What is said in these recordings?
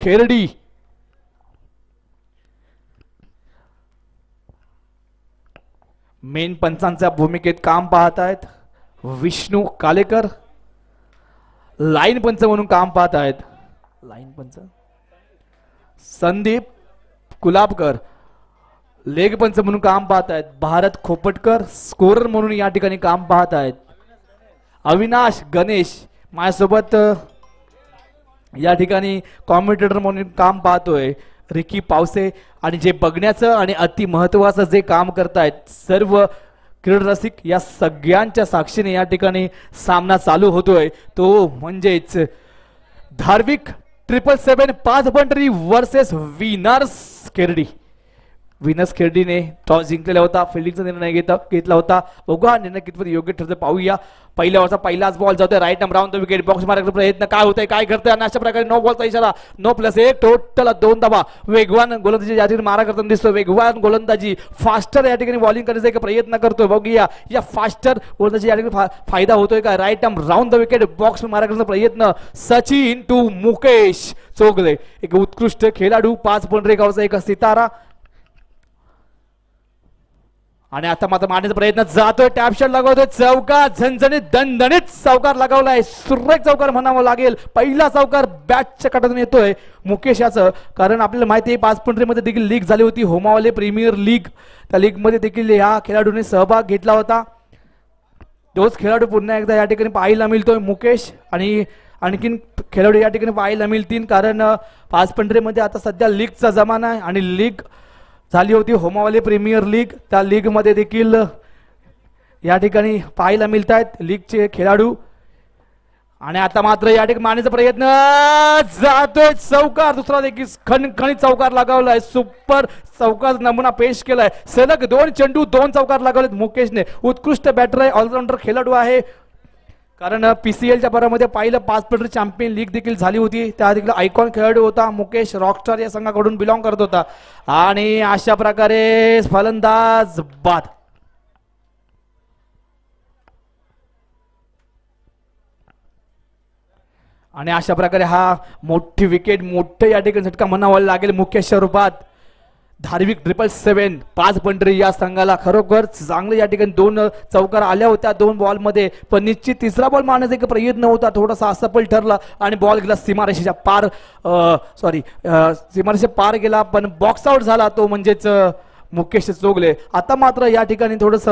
Kherdi. Main पंचांच्या भूमिकेत काम पाहत आहेत विष्णू कालेकर. लाईन पंच म्हणून काम पाहत आहेत लाईन पंच संदीप कुलाबकर. लेग पंच म्हणून काम पाहत आहेत भारत खोपटकर. स्कोरर म्हणून या ठिकाणी काम पाहत आहेत अविनाश गणेश. माझ्यासोबत या ठिकाणी कॉमेंटेटर म्हणून काम पाहतोय रिकी पावसे. आणि जे बघण्याचं आणि अति महत्वाचं जे काम करतायत सर्व क्रीडा रसिक या सगळ्यांच्या साक्षीने या ठिकाणी सामना चालू होतोय तो म्हणजेच Dharvik 777 5 Pandhari versus winners Kherdi. Winners खेरडीने टॉस जिंकलेला होता. फिल्डिंगचा निर्णय घेतला होता. बघा निर्णय कितपत योग्य ठरतो पाहूया. पहिल्या ओव्हरचा पहिलाच बॉल जातोय right arm round the wicket. Box मारण्याचा प्रयत्न काय होतंय काय करतोय आणि अशा प्रकारे नो बॉलचा इशारा. नो प्लस 1 टोटल 2 धावा. वेगवान गोलंदाजी या ठिकाणी मारा करताना दिसतो. वेगवान गोलंदाजी फास्टर या ठिकाणी बॉलिंग करण्याचा एक प्रयत्न करतोय. बघूया या फास्टर गोलंदाजी या ठिकाणी फायदा होतोय का. Right arm round the wicket box मारा करण्याचा प्रयत्न सचिन टू मुकेश चोगले. एक उत्कृष्ट खेळाडू 5 पंढरी गावचा एक सितारा. आणि आता मात्र मारण्याचा प्रयत्न जातोय. टॅप शॉट लगावतोय चौकार. झणझणीत दणदणीत चौकार लगावलाय. सुरेख चौकार म्हणावं लागेल. पहिला चौकार बॅटच्या काठातून येतोय मुकेश याचं. कारण आपल्याला माहिती आहे 5 पंढरीमध्ये देखील लीग झाली होती होमावाले प्रीमियर लीग. त्या लीग मध्ये देखील या खेळाडूने सहभाग घेतला होता. तोच खेळाडू पुन्हा एकदा या ठिकाणी पाहायला मिळतोय मुकेश. आणि आणखीन खेळाडू या ठिकाणी पाहायला मिळतील कारण 5 पंढरीमध्ये आता सध्या लीगचा जमाना आहे. आणि लीग झाली होती होमावाले प्रीमियर लीग. त्या लीग मध्ये देखील या ठिकाणी पाहायला मिळत आहेत लीगचे खेळाडू. आणि आता मात्र या ठिकाणी मारण्याचा प्रयत्न जातोय चौकार. दुसरा देखील खणखणीत चौकार लगावलाय. सुपर चौकार नमुना पेश केलाय. सलग 2 चेंडू 2 चौकार लगावलेत मुकेशने. उत्कृष्ट बॅटर आहे. ऑलराऊंडर खेळाडू आहे. कारण पीसीएलच्या परामध्ये पाहिलं 5 पंढरी चॅम्पियन लीग देखील झाली होती. त्या देखील आयकॉन खेळाडू होता मुकेश. रॉकस्टार या संघाकडून बिलॉंग करत होता. आणि अशा प्रकारे फलंदाज बाद. आणि अशा प्रकारे हा मोठी विकेट मोठे या ठिकाणी झटका म्हणावा लागेल मुकेशच्या रूपात. धार्विक 777 5 पंढरी या संघाला खरोखर चांगले या ठिकाणी 2 चौकार आल्या होत्या 2 बॉल मध्ये. पण निश्चित तिसरा बॉल मारण्याचा एक प्रयत्न होता. थोडासा असफल ठरला आणि बॉल गेला सीमारेषेच्या पार. सीमारेषेच्या पार गेला पण बॉक्स आउट झाला तो म्हणजेच मुकेश चोगले. आता मात्र या ठिकाणी थोडस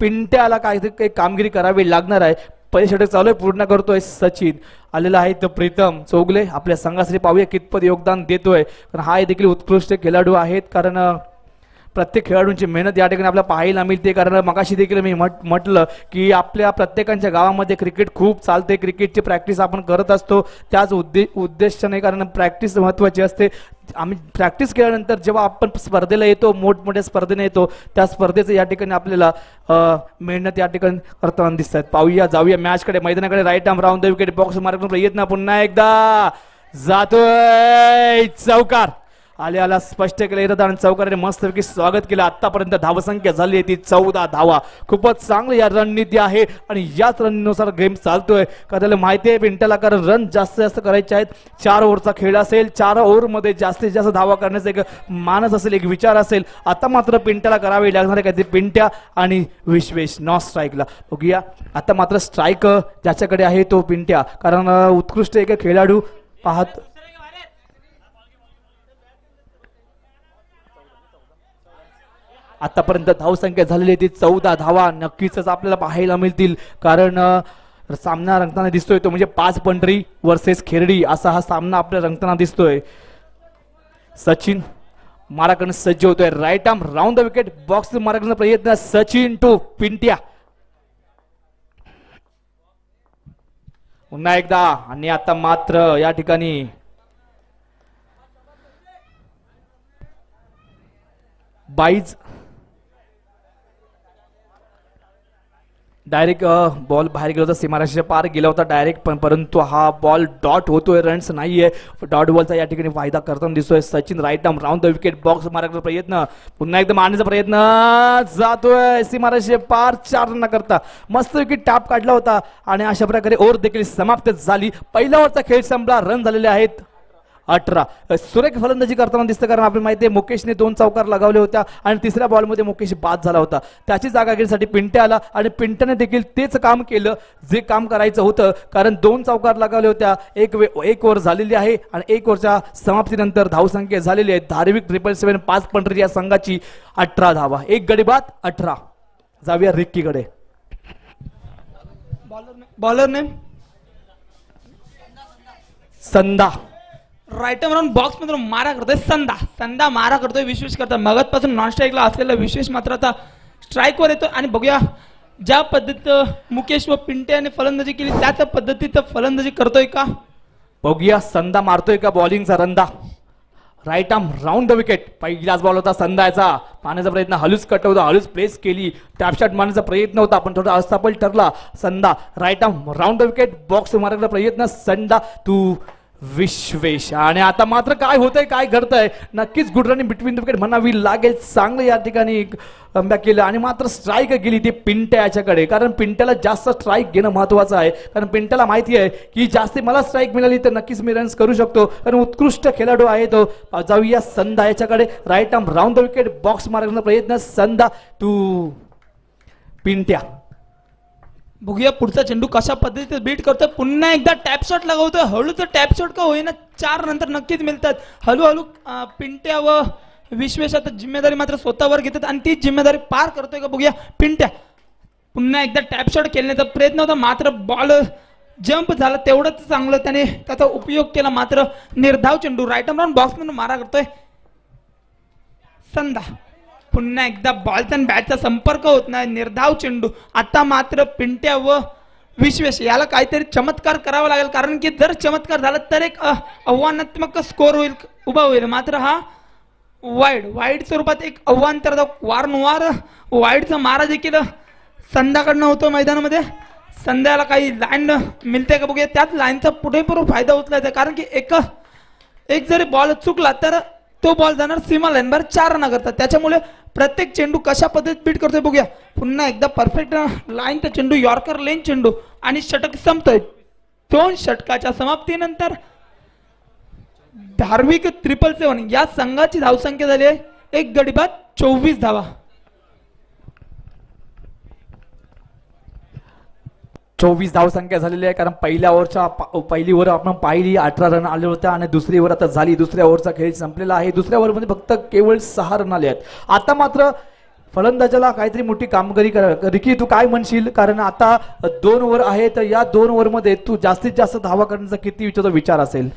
पिंट्याला काही कामगिरी करावी लागणार आहे. पहिले षटक चालू आहे पूर्ण करतोय सचिन. आलेला आहे तर प्रीतम चोगले आपल्या संघासाठी. पाहूया कितपत योगदान देतोय. कारण हा देखील उत्कृष्ट खेळाडू आहेत. कारण प्रत्येक खेळाडूंची मेहनत या ठिकाणी आपल्याला पाहायला मिळते. कारण मगाशी देखील मी म्हटलं की आपल्या प्रत्येकांच्या गावामध्ये क्रिकेट खूप चालते. क्रिकेटची प्रॅक्टिस आपण करत असतो. त्याच उद्देशाने कारण प्रॅक्टिस महत्त्वाची असते. आम्ही प्रॅक्टिस केल्यानंतर जेव्हा आपण स्पर्धेला येतो मोठमोठ्या स्पर्धेने येतो त्या स्पर्धेचं या ठिकाणी आपल्याला मेहनत या ठिकाणी करताना दिसतात. पाहूया जाऊया मॅचकडे मैदानाकडे. Right arm round the wicket box मार्ग प्रयत्न पुन्हा एकदा जातोय चौकार. आल्या स्पष्ट केलं येतात आणि चौकाराने मस्तपैकी स्वागत केलं. आतापर्यंत धावसंख्या झाली आहे ती 14 धावा. खूपच चांगली या रणनीती आहे आणि याच रणनीतीनुसार गेम चालतोय. कारण माहिती आहे पिंट्याला कारण रन जास्त करायचे आहेत. 4 ओव्हरचा खेळ असेल. 4 ओव्हरमध्ये जास्तीत जास्त धावा करण्याचा एक मानस असेल एक विचार असेल. आता मात्र पिंट्याला करावे लागणार आहे काहीतरी. पिंट्या आणि विश्वेश नॉन स्ट्राईकला. बघूया आता मात्र स्ट्राईक ज्याच्याकडे आहे तो पिंट्या. कारण उत्कृष्ट एक खेळाडू पाहत. आतापर्यंत धावसंख्या झालेली ती 14 धावा नक्कीच आपल्याला पाहायला मिळतील. कारण सामना रंगताना दिसतोय तो म्हणजे 5 पंढरी वर्सेस खेरडी असा हा सामना आपल्याला रंगताना दिसतोय. सचिन मारा करण्यास सज्ज होतोय. Right arm round the wicket box मारा करण्याचा प्रयत्न सचिन टू पिंट्या. पुन्हा एकदा. आणि आता मात्र या ठिकाणी बाईज डायरेक्ट बॉल बाहेर गेला होता. सीमारेषेच्या पार गेला होता डायरेक्ट. परंतु हा बॉल डॉट होतोय. रन्स नाहीये. डॉट बॉलचा या ठिकाणी फायदा करताना दिसतोय Sachin. Right arm round the wicket box मारण्याचा प्रयत्न पुन्हा एकदा मारण्याचा प्रयत्न जातोय सीमारेषे पार. 4 रन करता मस्त विकेट टॅप काढला होता. आणि अशा प्रकारे ओव्हर देखील समाप्त झाली. पहिल्या ओव्हरचा खेळ संपला. रन झालेले आहेत 18. सुरेख फलंदाजी करताना दिसतं, कारण आपल्याला माहिती आहे मुकेशने 2 चौकार लगावले होत्या आणि तिसऱ्या बॉलमध्ये मुकेश बाद झाला होता. त्याची जागा घेण्यासाठी पिंट्या आला आणि पिंट्याने देखील तेच काम केलं जे काम करायचं होतं, कारण 2 चौकार लगावले होत्या. एक ओव्हर झालेली आहे आणि 1 ओव्हरच्या समाप्तीनंतर धावसंख्या झालेली आहे. धार्मिक 777 5 पंढरी या संघाची 18 धावा. 1 गडी बाद 18. जाऊया रिक्कीकडे. Bowler name Sanda. Right round box मधून मारा करतोय संदा मारा करतोय. विश्वेश करता मगतपासून नॉन स्ट्राईकला असलेला विश्वेश मात्र आता स्ट्राईकवर येतोय आणि बघूया ज्या पद्धतीत मुकेश व पिंट्याने फलंदाजी केली त्याच पद्धतीत फलंदाजी करतोय का बघूया. संदा मारतोय का बॉलिंगचा रंदा. Right arm round the wicket. पहिलाच बॉल होता संदाचा. पाण्याचा प्रयत्न हलूच कट होता, हलूच प्लेस केली. टॅप शॉट मारण्याचा प्रयत्न होता पण थोडा अस्तापल ठरला. Sanda right arm round the wicket. Box मारण्याचा प्रयत्न संदा टू विश्वेश. आणि आता मात्र काय होतंय, काय घडतंय, नक्कीच good running between the wicket म्हणावी लागेल. चांगलं या ठिकाणी कमबॅक केलं आणि मात्र स्ट्राईक गेली ती पिंट्या याच्याकडे, कारण पिंट्याला जास्त स्ट्राईक घेणं महत्वाचं आहे. कारण पिंट्याला माहिती आहे की जास्ती मला स्ट्राईक मिळाली तर नक्कीच मी रन्स करू शकतो, कारण उत्कृष्ट खेळाडू आहे तो. जाऊया संदा याच्याकडे. Right arm round the wicket. Box मारण्याचा प्रयत्न संदा टू पिंट्या. बघूया पुढचा चेंडू कशा पद्धतीने बीट करतोय. पुन्हा एकदा टॅप शॉट लगावतोय. हळू तर टॅप शॉट का होईना 4 नंतर नक्कीच मिळतात. हळूहळू पिंट्या व विश्वेश आता जिम्मेदारी मात्र स्वतःवर घेतात आणि ती जिम्मेदारी पार करतोय का बघूया पिंट्या. पुन्हा एकदा टॅप शॉट खेळण्याचा प्रयत्न होता मात्र बॉल जंप झाला तेवढंच चांगलं त्याने त्याचा उपयोग केला. मात्र निर्धाव चेंडू राईट आर्म बॉक्स म्हणून मारा करतोय संदा. पुन्हा एकदा बॉलचा आणि बॅटचा संपर्क होत नाही. निर्धाव चेंडू. आता मात्र पिंट्या व विश्वेश याला काहीतरी चमत्कार करावा लागेल, कारण की जर चमत्कार झाला तर एक आव्हानात्मक स्कोर होईल उभा होईल. मात्र हा वाईड स्वरूपात एक आव्हान तर वारंवार वाईडचा मारा देखील संध्याकडनं होतो मैदानामध्ये. संध्याला काही लाईन मिळते का बघूया. त्याच लाईनचा पुरेपूर फायदा उचलायचा, कारण की एक जरी बॉल चुकला तर तो बॉल जाणार सीमा लाईनवर 4 रन करतात. त्याच्यामुळे प्रत्येक चेंडू कशा पद्धतीत बीट करतोय बघूया. पुन्हा एकदा परफेक्ट लाईनचा चेंडू, यॉर्कर लेन चेंडू आणि षटक संपतोय. 2 षटकाच्या समाप्तीनंतर धार्मिक 777 या संघाची धावसंख्या झाली आहे 1 गडी बाद 24 धावा. 24 धावसंख्या झालेली आहे, कारण पहिल्या पहिली ओव्हर आपण पाहिली 18 रन आले होते आणि दुसरी ओव्हर आता झाली. दुसऱ्या ओव्हरचा खेळ संपलेला आहे. दुसऱ्या ओव्हरमध्ये फक्त केवळ 6 रन आले आहेत. आता मात्र फलंदाजाला काहीतरी मोठी कामगिरी करा. रिकी तू काय म्हणशील, कारण आता 2 ओव्हर आहे तर या 2 ओव्हरमध्ये तू जास्तीत जास्त धावा करण्याचा किती विचार असेल?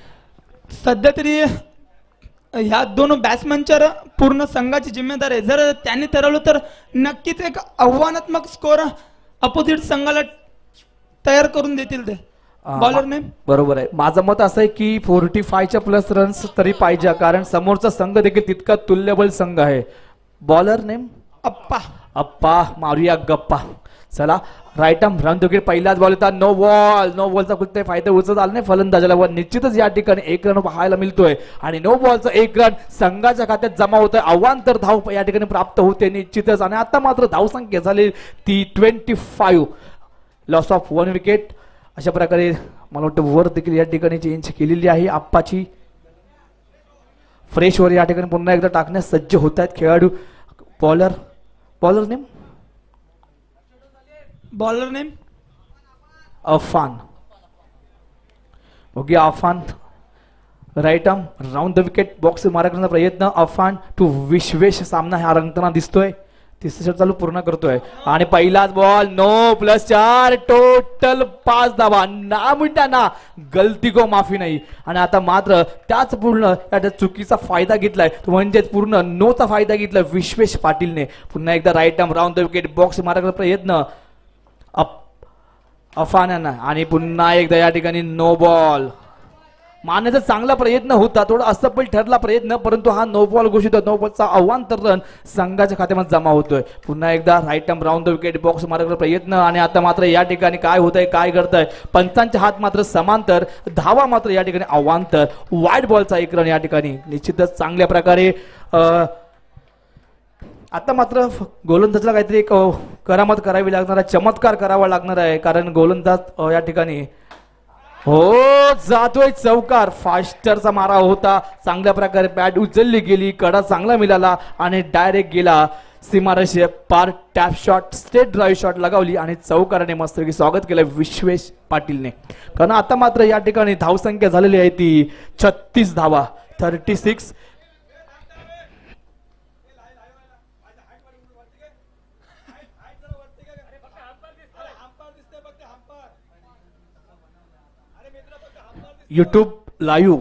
सध्या तरी ह्या 2 बॅट्समनच्या पूर्ण संघाची जिम्मेदारी आहे. जर त्यांनी ठरवलं तर नक्कीच एक आव्हानात्मक स्कोर अपोजिट संघाला तयार करून देतील ते. बॉलर नेम बरोबर आहे. माझं मत असं आहे की 45च्या प्लस रन्स तरी पाहिजे, कारण समोरचा संघ देखील तितका तुल्यबळ संघ आहे. बॉलर नेम अप्पा. मारूया गप्पा. चला right arm round the wicket. पहिलाच बॉल होता. नो बॉलचा कुठे फायदा उचलत आला नाही फलंदाजाला व निश्चितच या ठिकाणी 1 रन पाहायला मिळतोय आणि नो बॉलचा 1 रन संघाच्या खात्यात जमा होतोय. अवांतर धाव या ठिकाणी प्राप्त होते निश्चितच. आणि आता मात्र धावसंख्या झाली ती 25. Loss of 1 wicket. अशा प्रकारे मला वाटतं वर देखील या ठिकाणी चेंज केलेली आहे आप्पाची. फ्रेश वर या ठिकाणी पुन्हा एकदा टाकण्यास सज्ज होत आहेत खेळाडू. Bowler name Afan. Okay Afan. Right arm round the wicket. Box मारण्याचा प्रयत्न अफान टू विश्वेश. सामना हा रंगताना दिसतोय. तिसरा षट चालू पूर्ण करतोय आणि पहिलाच बॉल. नो +4. टोटल 5 धावा. ना मिनिटांना गलती को माफी नाही. आणि आता मात्र त्याच पूर्ण त्या चुकीचा फायदा घेतलाय, म्हणजेच पूर्ण नोचा फायदा घेतला विश्वेश पाटीलने. पुन्हा एकदा right arm round the wicket. Box मारण्याचा प्रयत्न अफान आणि पुन्हा एकदा या ठिकाणी नो बॉल. मारण्याचा चांगला प्रयत्न होता, थोडा असफल ठरला प्रयत्न, परंतु हा नो बॉल घोषित. नो बॉलचा अवांतर रन संघाच्या खात्यामध्ये जमा होतोय. पुन्हा एकदा right arm round the wicket. Box मारण्याचा प्रयत्न आणि आता मात्र या ठिकाणी काय होतंय, काय घडतंय. पंचांचे हात मात्र समांतर, धावा मात्र या ठिकाणी अवांतर. वाईड बॉलचा 1 रन या ठिकाणी निश्चितच चांगल्या प्रकारे. आता मात्र गोलंदाजला काहीतरी एक करामत करावी लागणार आहे, चमत्कार करावा लागणार आहे, कारण गोलंदाज या ठिकाणी हो, जातोय चौकार. फास्टरचा मारा होता, चांगल्या प्रकारे बॅट उचलली गेली, कडा चांगला मिळाला आणि डायरेक्ट गेला सीमारेषे पार. Tap shot, straight drive shot लगावली आणि चौकाराने मस्तपैकी स्वागत केलं विश्वेश पाटीलने. कारण आता मात्र या ठिकाणी धावसंख्या झालेली आहे ती 36 धावा, 36. यूट्यूब लाईव्ह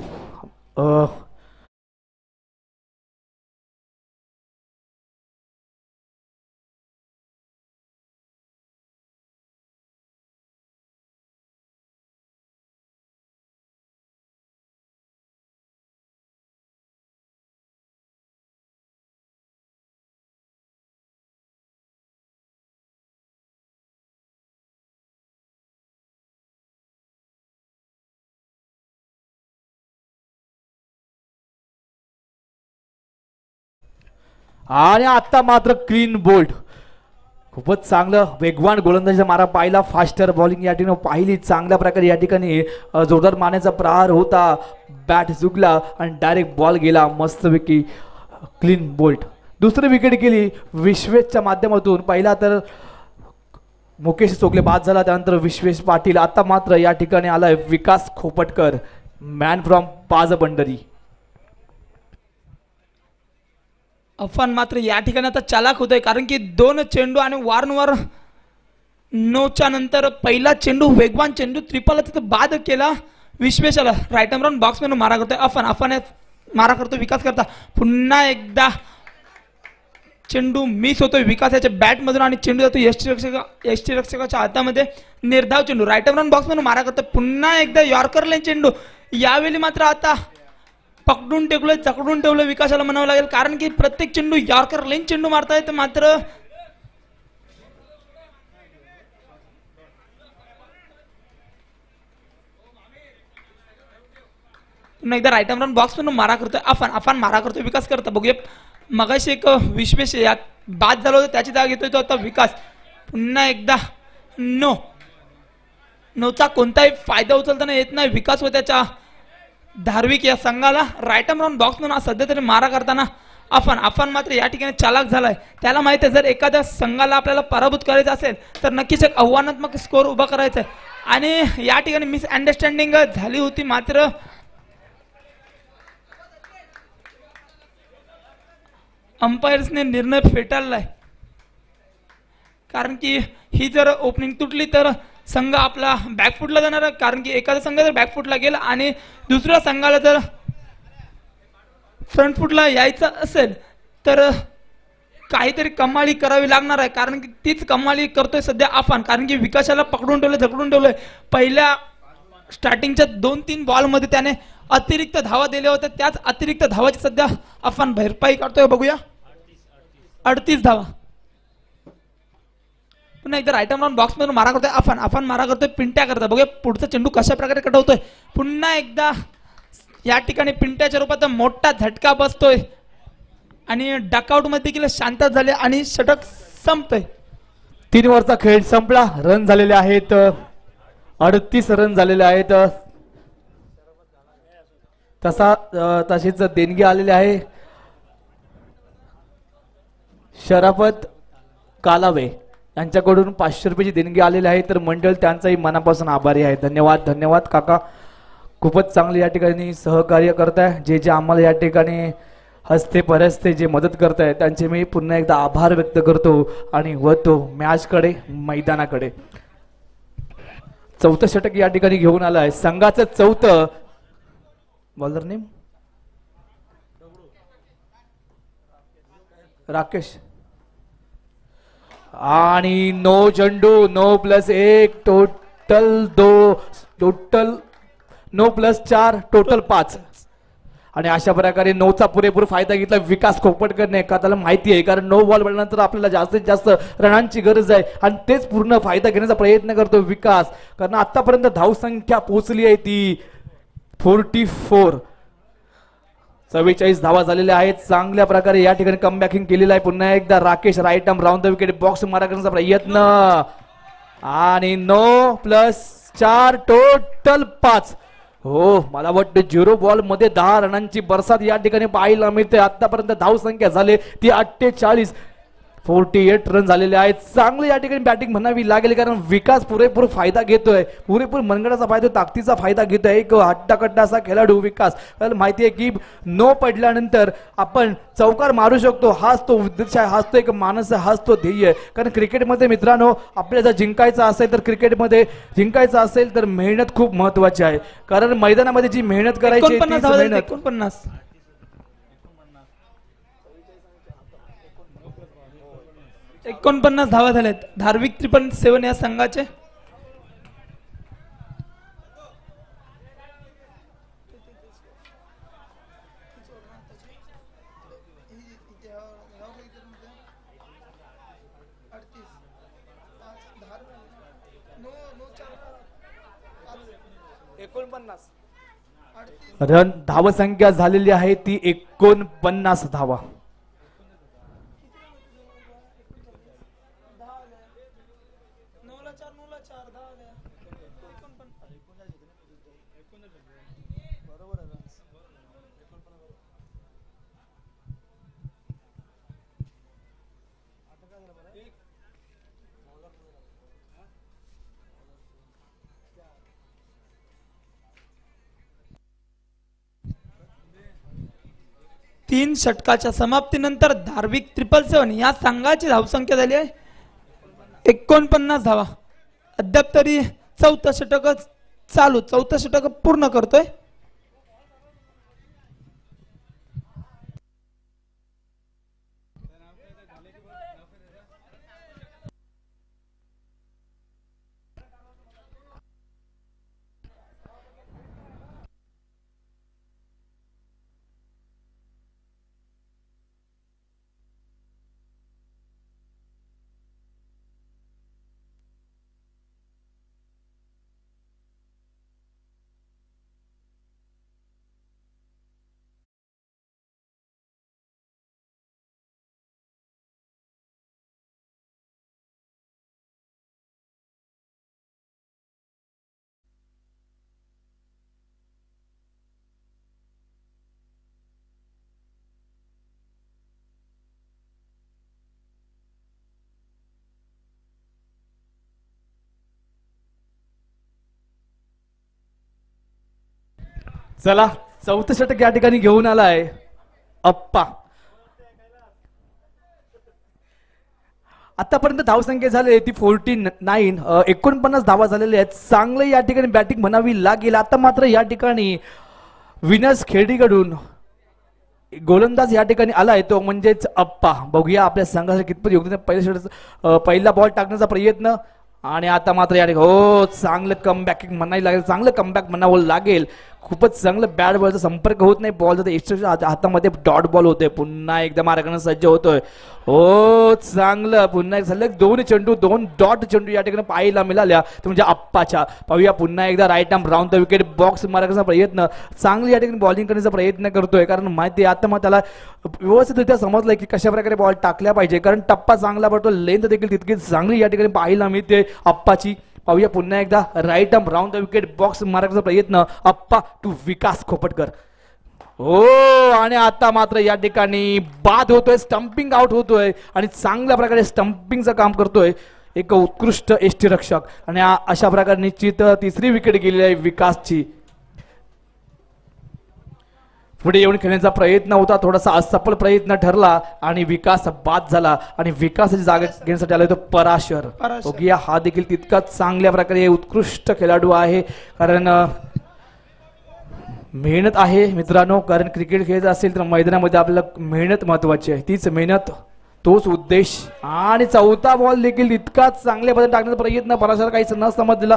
आणि आता मात्र क्लीन बोल्ड. खूपच चांगलं वेगवान गोलंदाजीचा मारा पाहिला. फास्टर बॉलिंग या ठिकाणी पाहिली. चांगल्या प्रकारे या ठिकाणी जोरदार मारण्याचा प्रहार होता. बॅट झुकला आणि डायरेक्ट बॉल गेला मस्तपैकी क्लीन बोल्ट. दुसरी विकेट गेली विश्वेशच्या माध्यमातून. पहिला तर मुकेश चोगले बाद झाला, त्यानंतर विश्वेश पाटील. आता मात्र या ठिकाणी आलाय विकास खोपटकर, मॅन फ्रॉम पाजबंडरी. अफान मात्र या ठिकाणी आता चालाक होतोय, कारण की 2 चेंडू आणि वारंवार नोच्या नंतर पहिला चेंडू वेगवान चेंडू त्रिपाला तिथं बाद केला विश्वेशाला. राईट आर्म राऊंड बॉक्स मधून मारा करतोय अफान मारा करतो विकास करता. पुन्हा एकदा चेंडू मिस होतोय विकासाच्या बॅट मधून आणि चेंडू जातो यष्टी रक्षकाच्या हातामध्ये. निर्धाव चेंडू राईट आर्म राऊंड बॉक्स मधून मारा करतोय. पुन्हा एकदा यॉर्कर लेन चेंडू. यावेळी मात्र आता पकडून टेकलोय, चकडून ठेवलं विकासाला म्हणावं लागेल, कारण की प्रत्येक चेंडू यॉर्कर लेन चेंडू मारतायत. मात्र एकदा राईट आर्म राऊंड बॉक्स मधून मारा करतोय अफान मारा करतोय विकास करता. बघूया मगाशी एक विश्वेश यात बाद झालं होतं, त्याची जागा घेतोय तो आता विकास. पुन्हा एकदा नोचा कोणताही फायदा उचलताना येत नाही विकास व त्याच्या धार्विक या संघाला. राईट आर्म राऊंड बॉक्स म्हणून सध्या तरी मारा करताना अफान मात्र या ठिकाणी चालाक झालाय. त्याला माहिती आहे जर एखाद्या संघाला आपल्याला पराभूत करायचं असेल तर नक्कीच एक आव्हानात्मक स्कोर उभा करायचा आहे. आणि या ठिकाणी मिसअंडरस्टँडिंग झाली होती, मात्र अंपायर्सने निर्णय फेटाळलाय, कारण की ही जर ओपनिंग तुटली तर संघ आपला बॅकफुटला जाणार. कारण की एखादा संघ जर बॅकफुटला गेला आणि दुसऱ्या संघाला जर फ्रंट फुटला यायचं असेल तर काहीतरी कमाली करावी लागणार आहे. कारण की तीच कमाली करतोय सध्या अफान, कारण की विकासाला पकडून ठेवलंय, झकडून ठेवलंय. पहिल्या स्टार्टिंगच्या 2-3 बॉलमध्ये त्याने अतिरिक्त धावा दिल्या होत्या, त्याच अतिरिक्त धावाची सध्या अफान भरपाई करतोय. बघूया 38 धावा. पुन्हा एकदा राईट आर्म राऊंड बॉक्स मधून मारा करतोय अफान मारा करतोय पिंट्या करता. बघूया पुढचा चेंडू कशा प्रकारे कटवतोय. पुन्हा एकदा या ठिकाणी पिंट्याच्या रूपात मोठा झटका बसतोय आणि डकआउट मध्ये देखील शांत झाले आणि षटक संपतोय. 3 ओव्हरचा खेळ संपला. रन झालेले आहेत 38 रन झालेले आहेत. तशीच देणगी आलेली आहे शराफत कालावे यांच्याकडून 500 रुपयाची देणगी आलेली आहे. तर मंडळ त्यांचाही मनापासून आभारी आहे. धन्यवाद काका, खूपच चांगले या ठिकाणी सहकार्य करताय. जे आम्हाला या ठिकाणी हस्ते परस्ते जे मदत करताय त्यांचे मी पुन्हा एकदा आभार व्यक्त करतो आणि वळतो मॅचकडे, मैदानाकडे. 4थं षटक या ठिकाणी घेऊन आलाय संघाचं 4थं. Bowler name Rakesh. आणि चेंडू 9+1 टोटल 2, टोटल 9+4 टोटल 5. आणि अशा प्रकारे 9चा पुरेपूर फायदा घेतला विकास खोपटकरने. का त्याला माहिती आहे कारण 9 बॉल पडल्यानंतर आपल्याला जास्तीत जास्त रनांची गरज आहे आणि तेच पूर्ण फायदा घेण्याचा प्रयत्न करतो विकास. कारण आतापर्यंत धावसंख्या पोहोचली आहे ती 44. 44 धावा झालेल्या आहेत. चांगल्या प्रकारे या ठिकाणी कमबॅकिंग केलेलं आहे. पुन्हा एकदा Rakesh right arm round the wicket box मारा करण्याचा प्रयत्न. आणि 9+4 टोटल 5. हो मला वाटतं 0 बॉल मध्ये 10 रनांची बरसात या ठिकाणी पाहायला मिळते. आतापर्यंत धाव संख्या झाली ती 48. 48 रन झालेले आहेत. चांगलं या ठिकाणी बॅटिंग म्हणावी लागेल कारण विकास पुरेपूर फायदा घेतोय, पुरेपूर मनगटाचा फायदा, ताकदीचा फायदा घेतोय. एक हट्टाकट्टा असा खेळाडू विकास. माहिती आहे की नो पडल्यानंतर आपण चौकार मारू शकतो. हाच तो उद्देश आहे, हाच तो एक मानस आहे, हाच तो ध्येय आहे. कारण क्रिकेटमध्ये मित्रांनो आपल्याला जर जिंकायचं असेल तर क्रिकेटमध्ये जिंकायचं असेल तर मेहनत खूप महत्वाची आहे. कारण मैदानामध्ये जी मेहनत करायची 49 धावा झाल्यात. धार्मिक 53 या संघाचे. रन धावसंख्या झालेली आहे ती 49 धावा. तीन षटकाच्या समाप्तीनंतर धार्मिक 777 या संघाची धावसंख्या झाली आहे 49 धावा. अद्याप तरी चौथं षटक चालू, चौथं षटक पूर्ण करतोय. चला चौथं षटक या ठिकाणी घेऊन आलाय अप्पा. आतापर्यंत धावसंख्या झाली ती 49. 49 धावा झालेल्या आहेत. चांगलं या ठिकाणी बॅटिंग म्हणावी लागेल. आता मात्र या ठिकाणी विनस खेडीकडून गोलंदाज या ठिकाणी आलाय तो म्हणजेच अप्पा. बघूया आपल्या संघासाठी कितपत योगदान. पहिला बॉल टाकण्याचा प्रयत्न आणि आता मात्र या ठिकाणी हो चांगलं कमबॅकिंग म्हणायला लागेल, चांगलं कमबॅक म्हणावं लागेल. खूपच चांगलं बॅट बॉलचा संपर्क होत नाही, बॉल जातो हातामध्ये डॉट बॉल होतोय. पुन्हा एकदा मार्गाने सज्ज होतोय. हो चांगलं पुन्हा एक सलग 2 चेंडू 2 डॉट चेंडू या ठिकाणी पाहायला मिळाल्या तर म्हणजे अप्पाच्या. पाहूया पुन्हा एकदा right arm round the wicket box मारण्याचा प्रयत्न. चांगली या ठिकाणी बॉलिंग करण्याचा प्रयत्न करतोय कारण माहिती आता मग त्याला व्यवस्थितरित्या समजलंय की कशा प्रकारे बॉल टाकल्या पाहिजे कारण टप्पा चांगला पडतो, लेंथ देखील तितकी चांगली या ठिकाणी पाहायला मिळते अप्पाची. पाहूया पुन्हा एकदा right arm round the wicket box मारण्याचा प्रयत्न अप्पा टू विकास खोपटकर. हो आणि आता मात्र या ठिकाणी बाद होतोय, स्टंपिंग आउट होतोय आणि चांगल्या प्रकारे स्टंपिंगचं काम करतोय एक उत्कृष्ट यष्टीरक्षक. आणि अशा प्रकारे निश्चित तिसरी विकेट गेलेली आहे विकासची. पुढे येऊन खेळण्याचा प्रयत्न होता, थोडासा असफल प्रयत्न ठरला आणि विकास बाद झाला आणि विकासाची जागा घेण्यासाठी आला तो पराशर. बघूया हा देखील तितकाच चांगल्या प्रकारे उत्कृष्ट खेळाडू आहे कारण मेहनत आहे मित्रांनो. कारण क्रिकेट खेळायचं असेल तर मैदानामध्ये आपल्याला मेहनत महत्वाची आहे, तीच मेहनत तोच उद्देश. आणि चौथा बॉल देखील तितकाच चांगल्या पद्धतीने टाकण्याचा प्रयत्न पराशर काहीच न समजलेला.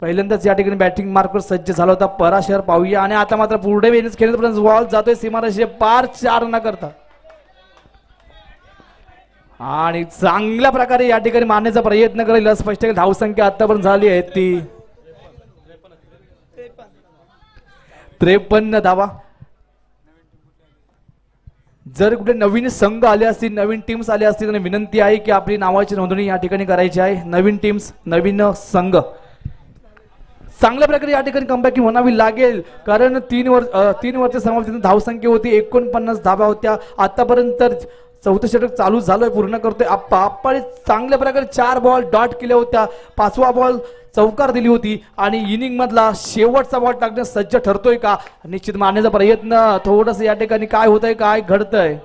पहिल्यांदाच या ठिकाणी बॅटिंग मार्कवर सज्ज झाला होता पराशर. पाहूया आणि आता मात्र पुढे वेळेस खेळण्यापर्यंत बॉल जातोय सीमारेषे पार 4 न करता आणि चांगल्या प्रकारे या ठिकाणी मारण्याचा प्रयत्न करेल. स्पष्ट धावसंख्या आतापर्यंत झाली आहे ती 53 धावा. जर कुठे नवीन संघ आले असतील, नवीन टीम्स आले असतील, तर विनंती आहे की आपली नावाची नोंदणी या ठिकाणी करायची आहे. नवीन टीम्स, नवीन संघ चांगल्या प्रकारे या ठिकाणी कमबॅक म्हणावी लागेल, कारण 3 वर्ष समाप्तीने धावसंख्या होती 49 धावा होत्या. आतापर्यंत चौथं षटक चालू झालंय, पूर्ण करतोय आप्पाने चांगल्या प्रकारे 4 बॉल डॉट केल्या होत्या. 5वा बॉल चौकार दिली होती आणि इनिंग मधला शेवटचा बॉल टाकण्यास सज्ज ठरतोय का, निश्चित मारण्याचा प्रयत्न. थोडस या ठिकाणी काय होतंय, काय घडतंय.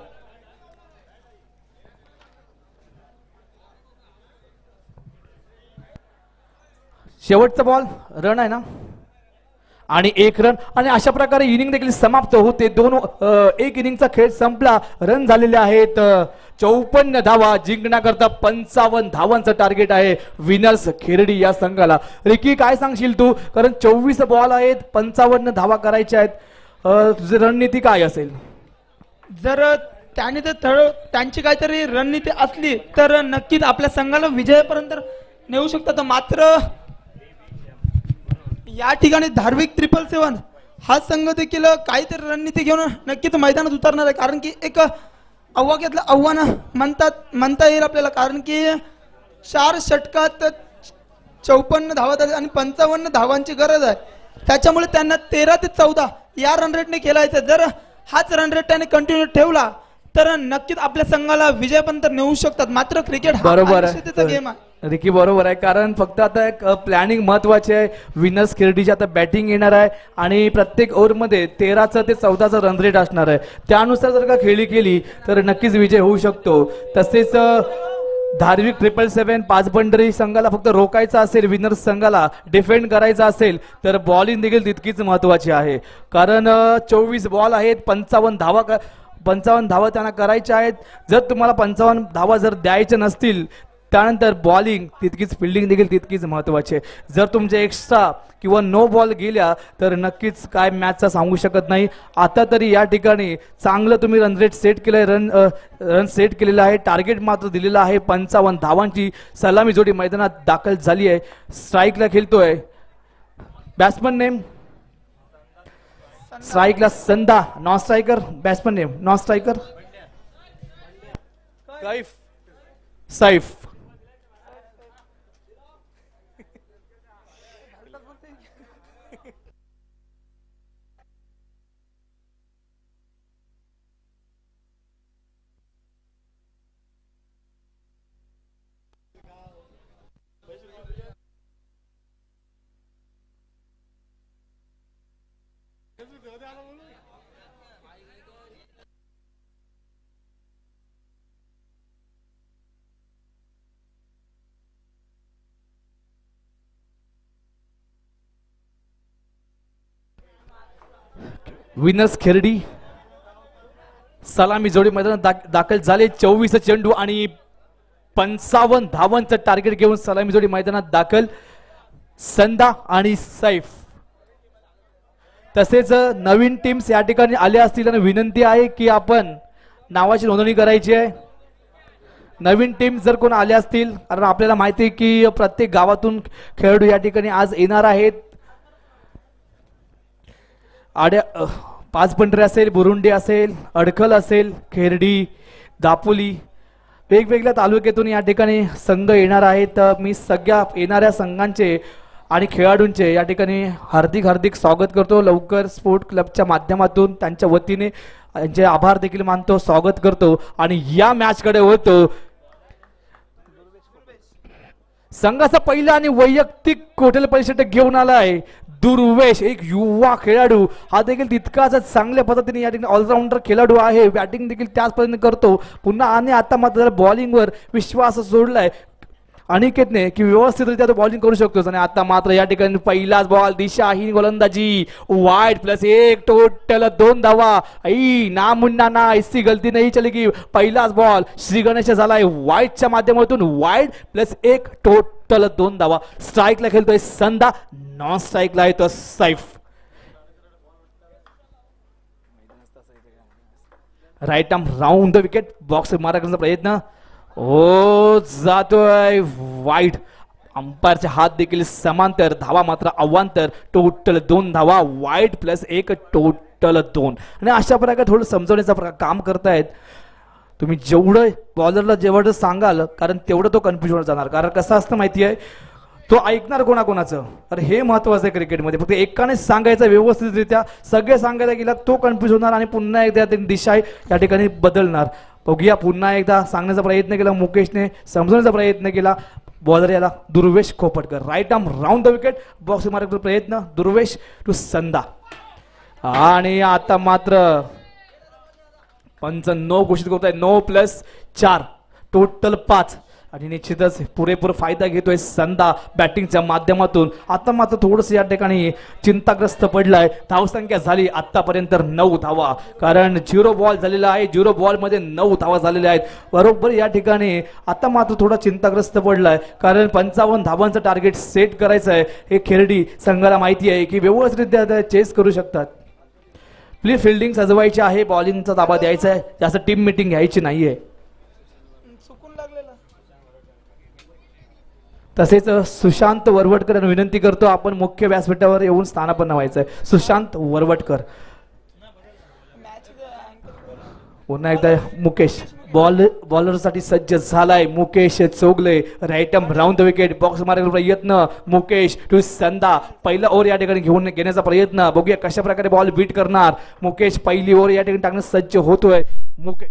शेवटचा बॉल रन आहे ना, आणि 1 रन, आणि अशा प्रकारे इनिंग देखील समाप्त होते. एक इनिंगचा खेळ संपला. रन झालेले आहेत 54 धावा. जिंकण्याकरता 55 धावांचं टार्गेट आहे विनर्स खेरडी या संघाला. रिकी काय सांगशील तू, कारण 24 बॉल आहेत, 55 धावा करायच्या आहेत. तुझी रणनीती काय असेल? जर त्याने त्यांची काहीतरी रणनीती असली तर नक्कीच आपल्या संघाला विजयापर्यंत नेऊ शकतात. मात्र या ठिकाणी धार्मिक 777 हा संघ देखील काहीतरी रणनीती घेऊन नक्कीच मैदानात उतरणार आहे, कारण की एक आव्हानातलं आव्हान म्हणता येईल आपल्याला, कारण की 4 षटकात 54 धावा झाल्या आणि 55 धावांची गरज आहे. त्याच्यामुळे त्यांना 13 ते 14 या रन रेटने खेळायचं. जर हाच रन रेट त्याने कंटिन्यू ठेवला तर नक्कीच आपल्या संघाला विजयापर्यंत नेऊ शकतात. मात्र क्रिकेट हा आयुष्याचा गेम आहे. रिकी बरोबर आहे, कारण फक्त आता एक प्लॅनिंग महत्वाची आहे. विनर्स खेरडीची आता बॅटिंग येणार आहे आणि प्रत्येक ओव्हरमध्ये 13 ते 14 रन रेट असणार आहे. त्यानुसार जर का खेळी केली तर नक्कीच विजय होऊ शकतो. तसेच धार्मिक 777 पाचबंडरी संघाला फक्त रोखायचा असेल, विनर्स संघाला डिफेंड करायचा असेल तर बॉलिंग देखील तितकीच महत्वाची आहे. कारण 24 बॉल आहेत, 55 धावा त्यांना करायच्या आहेत. जर तुम्हाला 55 धावा जर द्यायच्या नसतील त्यानंतर बॉलिंग तितकीच, फिल्डिंग देखील तितकीच महत्वाची आहे. जर तुमचे एक्स्ट्रा किंवा नो बॉल गेल्या तर नक्कीच काय मॅचचा सांगू शकत नाही. आता तरी या ठिकाणी चांगलं तुम्ही रन रेट सेट केलंय, रन सेट केलेला आहे. टार्गेट मात्र दिलेला आहे 55 धावांची. सलामी जोडी मैदानात दाखल झाली आहे. स्ट्राईकला खेळतोय बॅट्समन नेम, स्ट्राईकला संदा, non striker batsman name, non striker Saif. Winners Kherdi सलामी जोडी मैदानात दाखल झाले. 24 चेंडू आणि 55 धावांचं टार्गेट घेऊन सलामी जोडी मैदानात दाखल संदा आणि सैफ. तसेच नवीन टीम्स या ठिकाणी आल्या असतील आणि विनंती आहे की आपण नावाची नोंदणी करायची आहे. नवीन टीम जर कोण आल्या असतील, कारण आपल्याला माहिती आहे की प्रत्येक गावातून खेळाडू या ठिकाणी आज येणार आहेत. पाचपंढरी असेल, बुरुंडी असेल, अडखल असेल, खेरडी, दापोली, वेगवेगळ्या तालुक्यातून या ठिकाणी संघ येणार आहेत. मी सगळ्या येणाऱ्या संघांचे आणि खेळाडूंचे या ठिकाणी हार्दिक स्वागत करतो. लवकर स्पोर्ट क्लबच्या माध्यमातून त्यांच्या वतीने त्यांचे आभार देखील मानतो, स्वागत करतो आणि या मॅच कडे होतो. संघाचा पहिला आणि वैयक्तिक कोटेल परिषद घेऊन आलाय दुर्वेश, एक युवा खेळाडू. हा देखील तितकाच चांगल्या पद्धतीने या ठिकाणी ऑलराऊंडर खेळाडू आहे. बॅटिंग देखील त्याच पद्धतीने करतो पुन्हा. आणि आता मात्र बॉलिंगवर विश्वास सोडलाय अनिकेतने की व्यवस्थितरित्या तो बॉलिंग करू शकतो. आणि आता मात्र या ठिकाणी पहिलाच बॉल, दिशाहीन गोलंदाजी, वाईड +1, टोटल 2 धावा. ना मुन्ना ना ऐसी गलती नाही चलेगी. पहिलाच बॉल श्री गणेश झालाय वाईडच्या माध्यमातून, वाईड +1, टोटल 2 धावा. स्ट्राईकला खेळतोय संदा, नॉन स्ट्राईकला आहे तो Saif. Right arm round the wicket, box मारण्याचा प्रयत्न. ओ जातोय वाईड. अंपायरचे हात देखील समांतर, धावा मात्र अवांतर. टोटल 2 धावा, वाईड +1, टोटल टोटल 2. आणि अशा प्रकारे थोडं समजवण्याचं काम करतायत. तुम्ही जेवढं बॉलरला जेवढं सांगाल कारण तेवढं तो कन्फ्युजन जाणार. कारण कसं असतं माहिती आहे, तो ऐकणार कोणाकोणाचं. अरे हे महत्वाचं आहे क्रिकेटमध्ये. फक्त एकानेच सांगायचं व्यवस्थितरित्या, सगळे सांगायला गेला तो कन्फ्युज होणार आणि पुन्हा एकदा दिशा या ठिकाणी बदलणार. बघूया पुन्हा एकदा सांगण्याचा प्रयत्न केला मुकेशने, समजवण्याचा प्रयत्न केला. बॉलर याला Durvesh Khopatkar, right arm round the wicket, box मारण्याचा प्रयत्न, दुर्वेश टू संदा. आणि आता मात्र पंच 9 घोषित करतोय. 9+4 टोटल 5. आणि निश्चितच पुरेपूर फायदा घेतोय संदा बॅटिंगच्या माध्यमातून. आता मात्र थोडंसं या ठिकाणी चिंताग्रस्त पडलाय. धावसंख्या झाली आतापर्यंत 9 धावा, कारण 0 बॉल झालेला आहे. 0 बॉलमध्ये 9 धावा झालेल्या आहेत. बरोबर या ठिकाणी आता मात्र थोडा चिंताग्रस्त पडलाय, कारण 55 धावांचं टार्गेट सेट करायचं आहे. हे खेळडी संघाला माहिती आहे की व्यवस्थितरित्या चेस करू शकतात. प्लीज फिल्डिंग सजवायची आहे, बॉलिंगचा ताबा द्यायचा आहे, जास्त टीम मिटिंग घ्यायची नाहीये. तसेच सुशांत वरवटकर यांना विनंती करतो आपण मुख्य व्यासपीठावर येऊन स्थानापन्न व्हायचंय. सुशांत वरवटकर. पुन्हा एकदा मुकेश बॉलरसाठी सज्ज झालाय. Mukesh Chogle, right arm round the wicket, box मारण्याचा प्रयत्न, मुकेश टू संदा. पहिला ओव्हर या ठिकाणी घेण्याचा प्रयत्न. बघूया कशा प्रकारे बॉल बीट करणार मुकेश. पहिली ओव्हर या ठिकाणी टाकण्यास सज्ज होतोय मुकेश.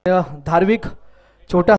धार्मिक छोटा